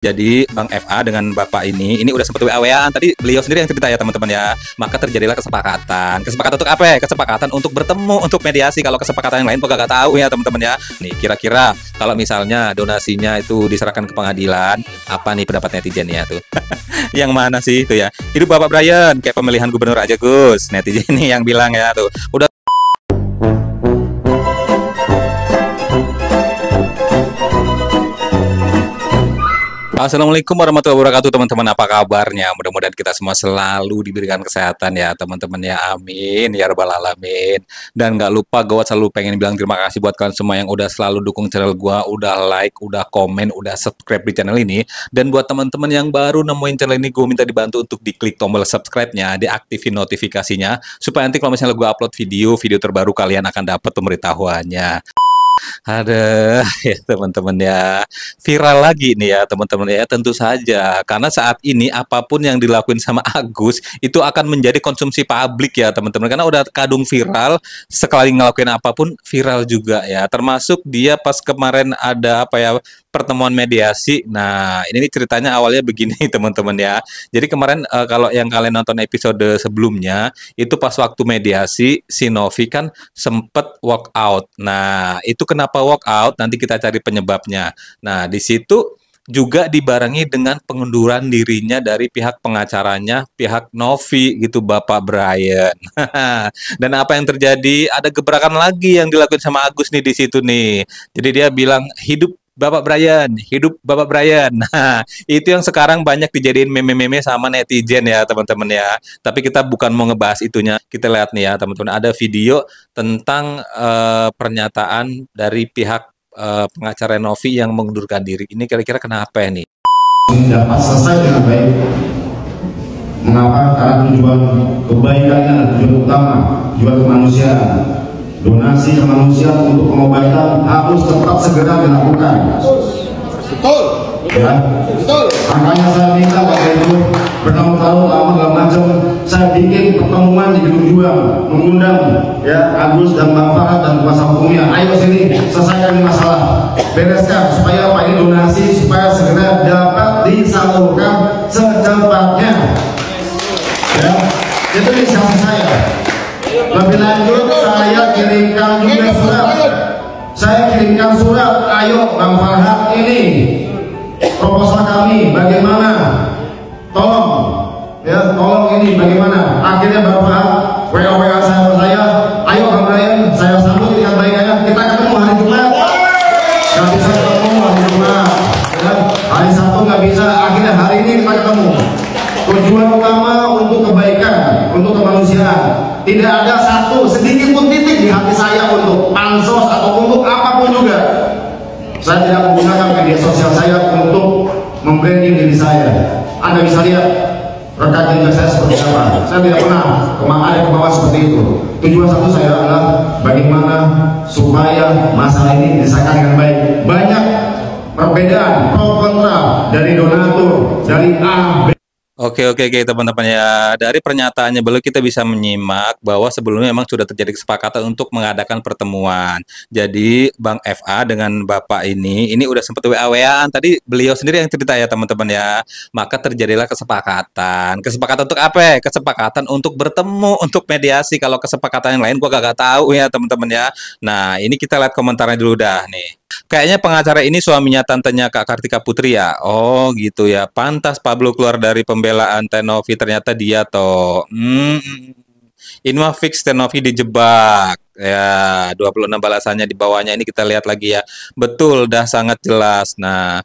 Jadi Bang FA dengan Bapak ini udah sempet WA-WAan. Tadi beliau sendiri yang cerita ya teman-teman ya. Maka terjadilah kesepakatan. Kesepakatan untuk apa ya? Kesepakatan untuk bertemu, untuk mediasi. Kalau kesepakatan yang lain gak tahu ya teman-teman ya. Nih kira-kira kalau misalnya donasinya itu diserahkan ke pengadilan, apa nih pendapat netizennya tuh? Yang mana sih itu ya? Hidup Bapak Brian, kayak pemilihan gubernur aja Gus. Netizen ini yang bilang ya tuh. Udah. Assalamualaikum warahmatullahi wabarakatuh teman-teman, apa kabarnya? Mudah-mudahan kita semua selalu diberikan kesehatan ya teman-teman ya, amin ya rabbal alamin. Dan gak lupa gue selalu pengen bilang terima kasih buat kalian semua yang udah selalu dukung channel gue, udah like, udah komen, udah subscribe di channel ini. Dan buat teman-teman yang baru nemuin channel ini, gue minta dibantu untuk diklik tombol subscribe-nya, diaktifin notifikasinya, supaya nanti kalau misalnya gue upload video terbaru kalian akan dapat pemberitahuannya. Ada ya teman-teman ya, viral lagi nih ya teman-teman ya, tentu saja karena saat ini apapun yang dilakuin sama Agus itu akan menjadi konsumsi publik ya teman-teman, karena udah kadung viral, sekali ngelakuin apapun viral juga ya, termasuk dia pas kemarin ada apa ya, pertemuan mediasi. Nah ini nih ceritanya awalnya begini teman-teman ya. Jadi kemarin kalau yang kalian nonton episode sebelumnya itu pas waktu mediasi si Novi kan sempet walk out. Nah itu kenapa walk out? Nanti kita cari penyebabnya. Nah di situ juga dibarengi dengan pengunduran dirinya dari pihak pengacaranya, pihak Novi gitu, Bapak Brian. Dan apa yang terjadi? Ada gebrakan lagi yang dilakukan sama Agus nih di situ nih. Jadi dia bilang hidup Bapak Brian, hidup Bapak Brian. Nah, itu yang sekarang banyak dijadiin meme-meme sama netizen ya teman-teman ya. Tapi kita bukan mau ngebahas itunya. Kita lihat nih ya teman-teman, ada video tentang pernyataan dari pihak pengacara Novi yang mengundurkan diri. Ini kira-kira kenapa nih? Dapat selesai dengan baik. Mengapa? Karena tujuan kebaikan adalah tujuan utama, tujuan kemanusiaan. Donasi kemanusiaan untuk pengobatan harus tetap segera dilakukan. Betul. Ya. Betul. Makanya saya minta Bapak Ibu, bertahun-tahun lama gak macam, saya bikin pertemuan di Gedung Juang, mengundang ya Agus dan Bang Farhat dan kuasa hukumnya. Ayo sini, selesaikan ini masalah, bereskan supaya Pak ini donasi supaya segera dapat disalurkan secepatnya. Ya, itu inisiasi saya. Lebih lanjut saya kirimkan juga surat. Saya kirimkan surat, ayo Bang Farhat, ini proposal kami bagaimana? Tolong ya, tolong ini bagaimana? Akhirnya Bang Farhat WA saya, ayo Bang Brian, saya sambut dengan baik ya. Kita ketemu hari Jumat. Gak bisa ketemu hari Jumat. Ya, hari Sabtu nggak bisa. Akhirnya hari ini kita ketemu. Tujuan utama untuk kebaikan, untuk kemanusiaan. Tidak ada satu sedikit pun titik di hati saya untuk pansos atau untuk apapun juga. Saya tidak menggunakan media sosial saya untuk membranding diri saya. Anda bisa lihat rekam jejak saya seperti apa. Saya tidak pernah ada ke bawah seperti itu. Tujuan satu saya adalah bagaimana supaya masalah ini diselesaikan dengan baik. Banyak perbedaan pro kontra dari donatur, dari A, B. Oke teman-teman ya, dari pernyataannya beliau kita bisa menyimak bahwa sebelumnya memang sudah terjadi kesepakatan untuk mengadakan pertemuan. Jadi Bang FA dengan Bapak ini udah sempet WA-WAan. Tadi beliau sendiri yang cerita ya teman-teman ya. Maka terjadilah kesepakatan. Kesepakatan untuk apa? Kesepakatan untuk bertemu, untuk mediasi. Kalau kesepakatan yang lain gua gak tahu ya teman-teman ya. Nah ini kita lihat komentarnya dulu dah nih. Kayaknya pengacara ini suaminya tantenya Kak Kartika Putri ya. Oh gitu ya. Pantas Pablo keluar dari pembelaan Tenovi, ternyata dia toh. Ini mah fix Tenovi dijebak. Ya, 26 balasannya di bawahnya ini kita lihat lagi ya. Betul, dah sangat jelas. Nah,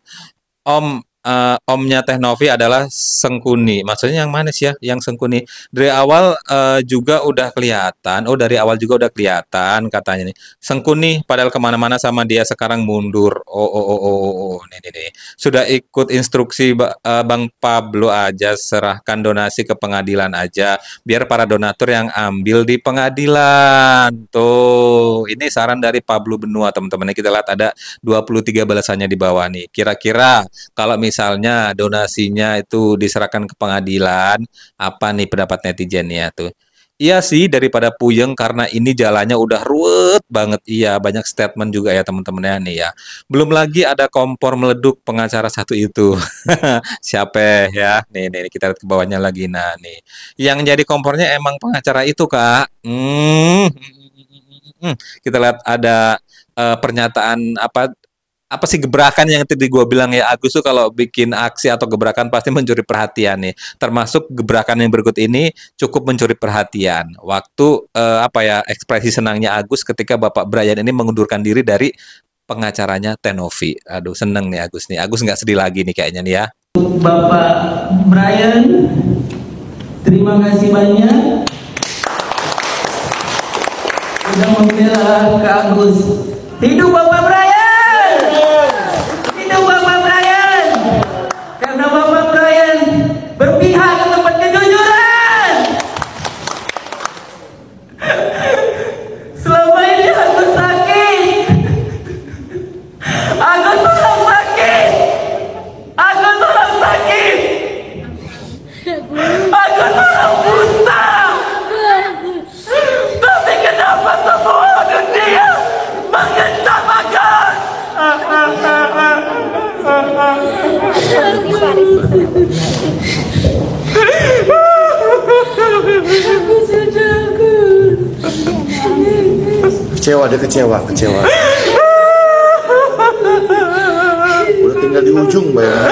omnya Teh Novi adalah Sengkuni. Maksudnya yang mana sih ya? Yang Sengkuni. Dari awal juga udah kelihatan. Oh, dari awal juga udah kelihatan katanya nih. Sengkuni padahal kemana-mana sama dia, sekarang mundur. Oh. Nih. Sudah ikut instruksi Bang Pablo aja, serahkan donasi ke pengadilan aja. Biar para donatur yang ambil di pengadilan. Tuh, ini saran dari Pablo Benua teman-teman. Kita lihat ada 23 balasannya di bawah nih. Kira-kira kalau misalnya donasinya itu diserahkan ke pengadilan, apa nih pendapat netizennya tuh? Iya sih, daripada puyeng karena ini jalannya udah ruwet banget. Iya, banyak statement juga ya teman-teman ya nih ya. Belum lagi ada kompor meleduk pengacara satu itu. Siapa ya? Nih, kita lihat ke bawahnya lagi. Nah, nih. Yang jadi kompornya emang pengacara itu, Kak. Kita lihat ada pernyataan apa sih gebrakan yang tadi gue bilang ya, Agus tuh kalau bikin aksi atau gebrakan pasti mencuri perhatian nih. Termasuk gebrakan yang berikut ini cukup mencuri perhatian. Waktu ekspresi senangnya Agus ketika Bapak Brian ini mengundurkan diri dari pengacaranya Tenovi. Aduh, seneng nih Agus nih. Agus nggak sedih lagi nih kayaknya nih ya. Bapak Brian, terima kasih banyak sudah membela Kak Agus. Hidup Bapak Brian! Hidup Bapak Brian! Karena Bapak Brian berpihak ke tempat kejujuran. Selama ini Agus sakit. Agus orang sakit. Agus orang sakit. Agus orang buta. Tapi kenapa semua dunia mengencam Agus? Kecewa, dia kecewa. Udah tinggal di ujung, bayangin.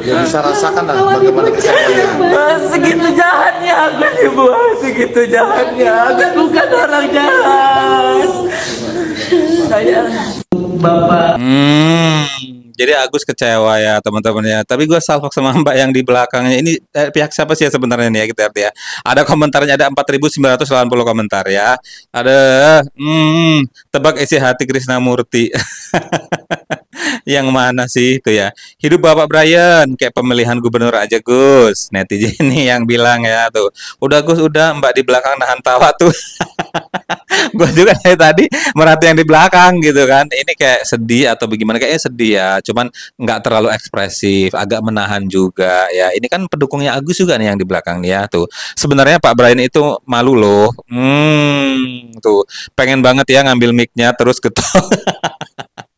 Dia bisa rasakan lah bagaimana kecewanya. Segitu jahatnya Agus, Ibu. Segitu jahatnya Agus, bukan orang jahat. Saya Bapak. Jadi Agus kecewa ya teman-teman ya. Tapi gue salvok sama Mbak yang di belakangnya. Ini pihak siapa sih ya sebenarnya nih ya, kita lihat ya. Ada komentarnya, ada 4.980 komentar ya. Ada tebak isi hati Krisnamurti. Yang mana sih itu ya? Hidup Bapak Brian kayak pemilihan gubernur aja Gus. Netizen ini yang bilang ya tuh. Udah Gus, udah, Mbak di belakang nahan tawa tuh. Gue juga dari tadi merhati yang di belakang gitu kan. Ini kayak sedih atau bagaimana, kayaknya sedih ya. Cuman nggak terlalu ekspresif, agak menahan juga ya. Ini kan pendukungnya Agus juga nih yang di belakang nih ya tuh. Sebenarnya Pak Brian itu malu loh. Tuh pengen banget ya ngambil mic-nya terus ketok.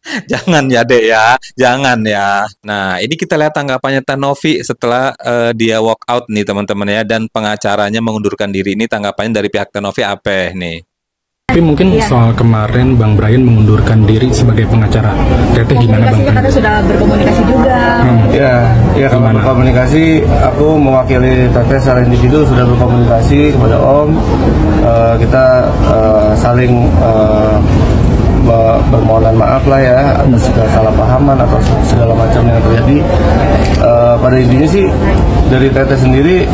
Jangan ya Dek ya, jangan ya. Nah ini kita lihat tanggapannya Tenovi setelah dia walk out nih teman-teman ya, dan pengacaranya mengundurkan diri. Ini tanggapannya dari pihak Tenovi apa nih? Tapi mungkin soal kemarin Bang Brian mengundurkan diri sebagai pengacara, Teteh gimana Bang? Karena sudah berkomunikasi juga. Ya kalau berkomunikasi, aku mewakili Teteh secara individu sudah berkomunikasi kepada Om. Kita saling bermohonan maaf lah ya atas segala salah pahaman atau segala macam yang terjadi. Pada intinya sih dari Teteh sendiri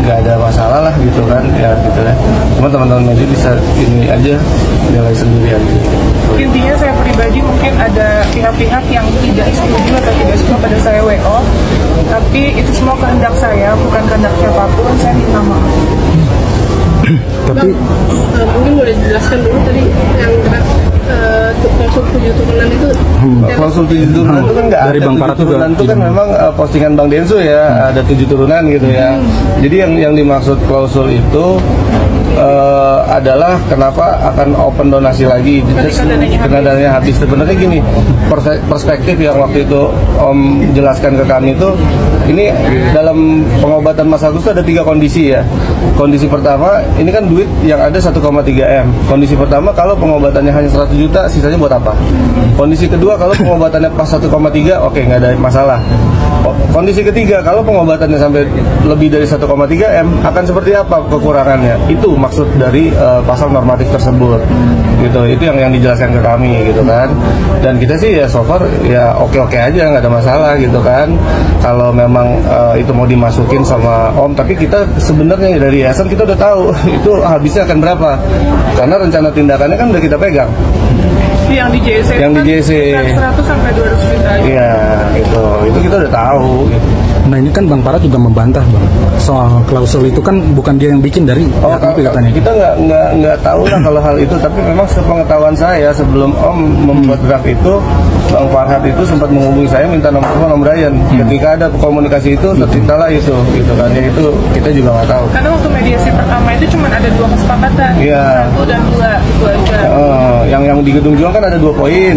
nggak ada masalah lah gitu kan ya gitu ya. Cuma teman-teman media bisa ini aja nilai sendiri aja. Intinya saya pribadi mungkin ada pihak-pihak yang tidak setuju atau tidak suka pada saya WO, tapi itu semua kehendak saya, bukan kehendak siapapun. Saya minta maaf. Tapi mungkin boleh dijelaskan dulu tadi yang klausul 7 turunan itu. Klausul 7 turunan itu kan nggak ada. Dari Bang Parat juga. Turunan itu kan memang postingan Bang Denso ya, ada 7 turunan gitu ya. Jadi yang dimaksud klausul itu adalah kenapa akan open donasi lagi karena dananya habis. Sebenarnya gini, perspektif yang waktu itu Om jelaskan ke kami itu, ini dalam pengobatan Mas Agus itu ada 3 kondisi ya. Kondisi pertama, ini kan duit yang ada 1,3 M. Kondisi pertama, kalau pengobatannya hanya 100 juta, sisanya buat apa? Kondisi kedua, kalau pengobatannya pas 1,3, oke, nggak ada masalah. Kondisi ketiga, kalau pengobatannya sampai lebih dari 1,3 M, akan seperti apa kekurangannya? Itu maksud dari pasal normatif tersebut. Gitu. Itu yang dijelaskan ke kami gitu kan. Dan kita sih ya so far ya oke-oke aja, nggak ada masalah gitu kan. Kalau memang itu mau dimasukin sama Om, tapi kita sebenarnya dari yayasan kita udah tahu itu habisnya akan berapa. Karena rencana tindakannya kan udah kita pegang. Yang di JC, yang di JC 100 sampai 200 juta. Iya, itu kita udah tahu gitu. Nah ini kan Bang Farhat juga membantah Bang soal klausul itu kan bukan dia yang bikin dari pihak Nopi katanya. Kita nggak tahu lah kalau hal itu, tapi memang sepengetahuan saya sebelum Om membuat draft itu, Bang Farhat itu sempat menghubungi saya minta nomor telepon Om Brian. Ketika ada komunikasi itu terciptalah itu, gitu kan? Ya itu kita juga nggak tahu. Karena waktu mediasi pertama itu cuma ada 2 kesepakatan, 1 dan 2 itu aja. Yang di Gedung Juang kan ada 2 poin,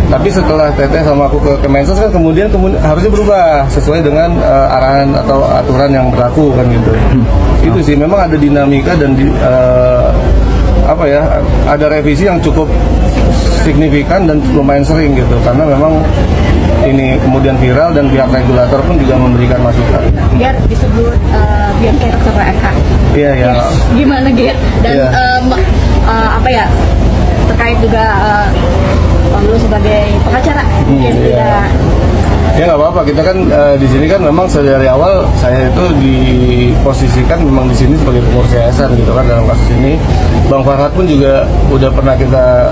tapi setelah Teteh sama aku ke Kemensos kan kemudian harusnya berubah sesuai dengan arahan atau aturan yang berlaku kan gitu. Itu sih memang ada dinamika dan ada revisi yang cukup signifikan dan lumayan sering gitu, karena memang ini kemudian viral dan pihak regulator pun juga memberikan masukan. Biar disebut biar kayak dokter WFH. Iya. Gimana Ger? Dan terkait juga lu sebagai pengacara mungkin tidak. Ya nggak apa-apa, kita kan di sini kan memang dari awal saya itu diposisikan memang di sini sebagai pengurus yayasan gitu kan dalam kasus ini. Bang Farhat pun juga udah pernah kita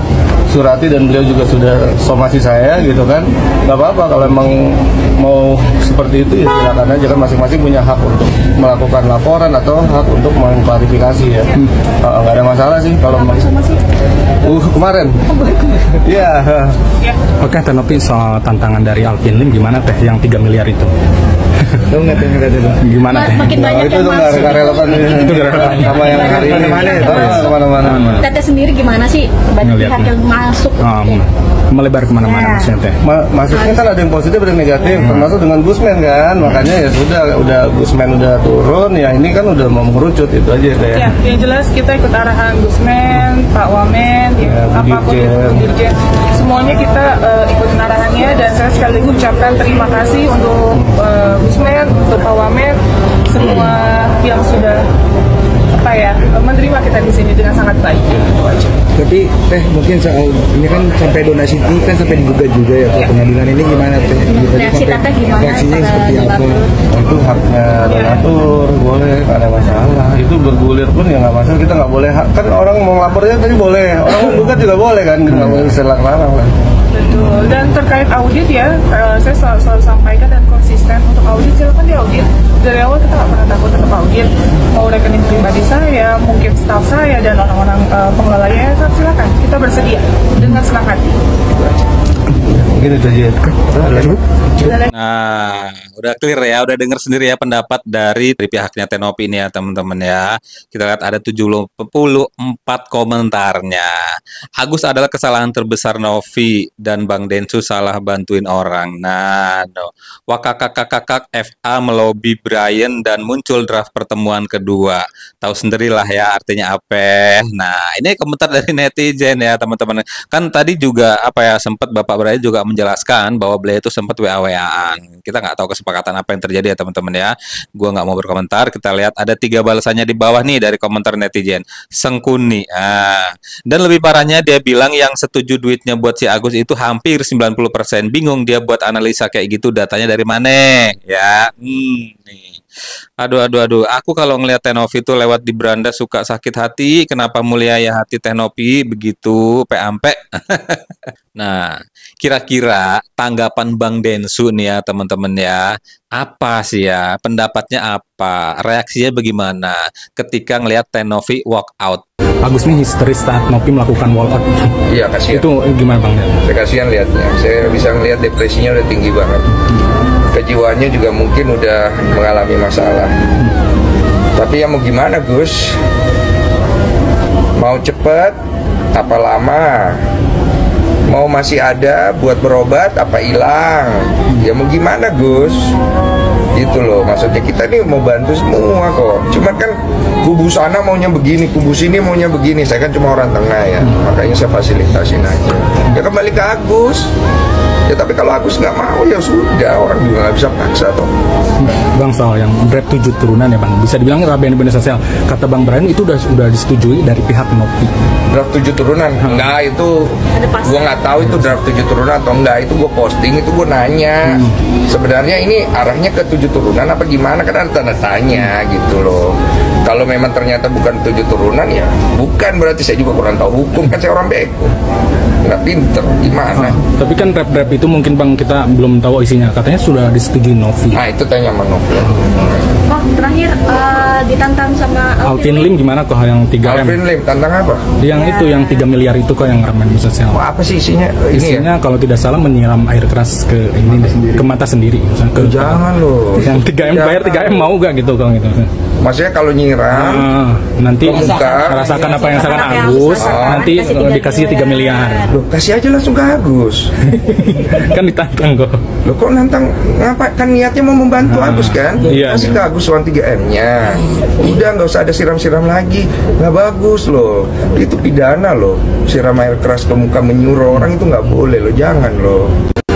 surati dan beliau juga sudah somasi saya gitu kan. Nggak apa-apa kalau emang mau seperti itu ya silakan aja kan, masing-masing punya hak untuk melakukan laporan atau hak untuk mengklarifikasi ya. Nggak ada masalah sih kalau kemarin. Iya. Oke, Teh Nopi, soal tantangan dari Alvin Lim gimana Teh yang 3 miliar itu? Tahu nggak gimana Teh? Makin banyak itu yang nggak relevan itu sama yang hari ini kemana-mana. Teteh sendiri gimana sih banyak pihak yang masuk? Melebar kemana-mana maksudnya Teh? Maksudnya kan ada yang positif ada yang negatif, termasuk dengan Gusmen kan, makanya ya sudah Gusmen udah turun, ya ini kan udah mau mengerucut itu aja Teh. Ya, yang jelas kita ikut arahan Gusmen, Pak Wamen, apapun itu Dirjen, semuanya kita ikutin arahannya, dan saya sekali lagi ucapkan terima kasih untuk Gusmen, untuk Pak Wamen, semua yang sudah menerima kita di sini dengan sangat baik. Tapi Teh mungkin soal ini kan sampai donasi ini kan sampai digugat juga ya ke pengadilan, ini gimana Teh? Reaksi Teteh gimana? Reaksinya seperti apa? Itu haknya donatur, boleh, nggak ada masalah. Itu bergulir pun ya nggak masalah, kita nggak boleh kan orang mau lapornya tadi boleh, orang mau gugat juga boleh kan, nggak boleh larang lah. Betul. Dan terkait audit ya, saya selalu sampaikan dan konsisten untuk audit, silakan diaudit. Dari awal kita nggak pernah takut untuk audit. Mau rekening pribadi saya, mungkin staf saya dan orang-orang pengelola yayasan, silakan. Kita bersedia dengan senang hati. Itu aja. Mungkin itu aja. Nah, udah clear ya, udah dengar sendiri ya pendapat dari pihaknya Teh Nopi ini ya teman-teman ya. Kita lihat ada 74 komentarnya. Agus adalah kesalahan terbesar Novi dan Bang Densu salah bantuin orang. Nah, wakakakakakak FA melobi Brian dan muncul draft pertemuan kedua. Tahu sendirilah ya artinya apa. Nah, ini komentar dari netizen ya teman-teman. Kan tadi juga sempat Bapak Brian juga menjelaskan bahwa beliau itu sempat WA-WA-an. Kita nggak tahu kesepakatan apa yang terjadi ya teman-teman ya. Gua nggak mau berkomentar. Kita lihat ada 3 balasannya di bawah nih dari komentar netizen. Sengkuni. Dan lebih parahnya dia bilang yang setuju duitnya buat si Agus itu hampir 90%. Bingung dia buat analisa kayak gitu, datanya dari mana ya. Nih. Aduh. Aku kalau ngelihat Teh Novi itu lewat di beranda suka sakit hati. Kenapa mulia ya hati Teh Novi begitu, P.A.M.P. Nah, kira-kira tanggapan Bang Densu nih ya teman-teman ya. Apa sih ya? Pendapatnya apa? Reaksinya bagaimana ketika ngelihat Teh Novi walk out? Agus nih histeris saat Nopi melakukan walk out. Iya, kasihan. Itu gimana Bang? Saya kasihan lihatnya. Saya bisa ngelihat depresinya udah tinggi banget. Kejiwaannya juga mungkin udah mengalami masalah. Tapi ya mau gimana Gus? Mau cepet apa lama? Mau masih ada buat berobat apa hilang? Ya mau gimana Gus? Gitu loh, maksudnya kita nih mau bantu semua kok. Cuman kan kubu sana maunya begini, kubu sini maunya begini. Saya kan cuma orang tengah ya, makanya saya fasilitasin aja. Ya kembali ke Agus. Ya tapi kalau Agus nggak mau ya sudah, orang juga nggak bisa paksa toh. Bang, soal yang draft 7 turunan ya Bang, bisa dibilang rapian media sosial. Kata Bang Brian itu udah disetujui dari pihak Nopi. Draft 7 turunan? Enggak, itu gue nggak tahu itu draft 7 turunan atau enggak. Itu gue posting, itu gue nanya. Sebenarnya ini arahnya ke 7 turunan apa gimana, kan ada tanda tanya gitu loh. Kalau memang ternyata bukan 7 turunan ya bukan, berarti saya juga kurang tahu hukum, kan saya orang beko. nggak pinter gimana. Tapi kan rap itu mungkin Bang kita belum tahu isinya. Katanya sudah disetujui Novi. Nah itu tanya sama Novi. Oh, terakhir ditantang sama Alvin Lim gimana kok yang 3M? Alvin Lim tantang apa? Yang itu yang 3 miliar itu kok yang ramai di sosial. Oh, apa sih isinya? Isinya kalau tidak salah menyiram air keras ke ke mata sendiri. Jangan loh. Yang 3M bayar 3M mau gak gitu kalau gitu? Maksudnya kalau nyiram nanti muka, rasakan apa yang rasakan Agus, nanti dikasih 3 miliar. Loh, kasih aja langsung ke Agus. Kan ditantang kok. Loh kok nantang? Ngapa? Kan niatnya mau membantu Agus kan? Iya. Kasih ke Agus uang 3M-nya. Udah nggak usah ada siram-siram lagi. Nggak bagus loh. Itu pidana loh. Siram air keras ke muka menyuruh orang itu nggak boleh loh. Jangan loh.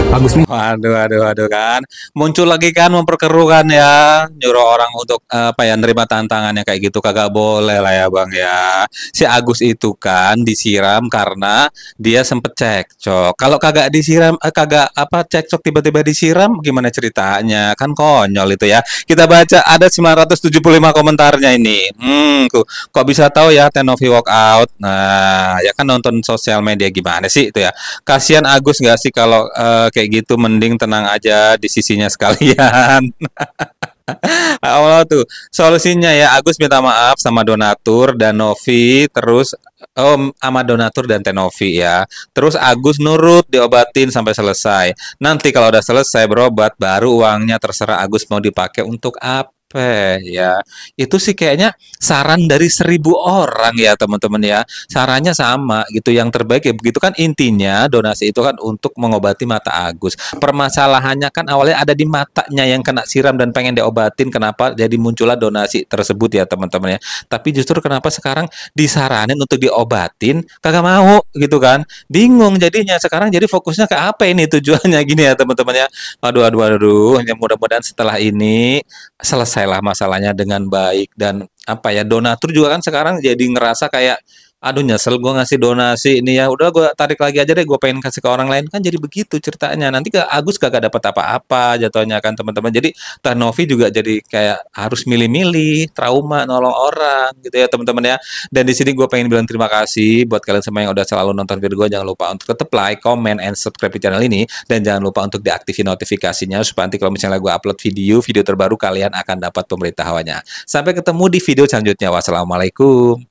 Bagus nih. Waduh kan. Muncul lagi kan memperkeruh kan ya. Nyuruh orang untuk apa ya nerima tantangannya kayak gitu kagak boleh lah ya Bang ya. Si Agus itu kan disiram karena dia sempet cekcok. Kalau kagak disiram kagak apa cekcok tiba-tiba disiram gimana ceritanya? Kan konyol itu ya. Kita baca ada 975 komentarnya ini. Kok bisa tahu ya Tenovi walk out? Nah, ya kan nonton sosial media gimana sih itu ya. Kasihan Agus nggak sih kalau kayak gitu, mending tenang aja di sisinya sekalian. Allah tuh solusinya ya Agus minta maaf sama donatur dan Novi, terus sama donatur dan Tenovi ya. Terus Agus nurut diobatin sampai selesai. Nanti kalau udah selesai berobat baru uangnya terserah Agus mau dipakai untuk apa ya. Itu sih kayaknya saran dari 1000 orang ya teman-teman ya. Sarannya sama gitu, yang terbaik ya begitu kan. Intinya donasi itu kan untuk mengobati mata Agus. Permasalahannya kan awalnya ada di matanya yang kena siram dan pengen diobatin. Kenapa jadi muncullah donasi tersebut ya teman-teman ya. Tapi justru kenapa sekarang disaranin untuk diobatin kagak mau gitu kan. Bingung jadinya sekarang, jadi fokusnya ke apa ini tujuannya gini ya teman-teman ya. Aduh. Ya mudah-mudahan setelah ini selesailah masalahnya dengan baik. Dan apa ya, donatur juga kan sekarang jadi ngerasa kayak aduh nyesel gue ngasih donasi ini ya, udah gue tarik lagi aja deh, gue pengen kasih ke orang lain, kan jadi begitu ceritanya. Nanti ke Agus gak dapat apa-apa jatuhnya kan teman-teman. Jadi Tanovi juga jadi kayak harus milih-milih, trauma nolong orang gitu ya teman-teman ya. Dan di sini gue pengen bilang terima kasih buat kalian semua yang udah selalu nonton video gue. Jangan lupa untuk tetap like, comment, and subscribe di channel ini, dan jangan lupa untuk diaktifin notifikasinya supaya nanti kalau misalnya gue upload video terbaru kalian akan dapat pemberitahuannya. Sampai ketemu di video selanjutnya. Wassalamualaikum.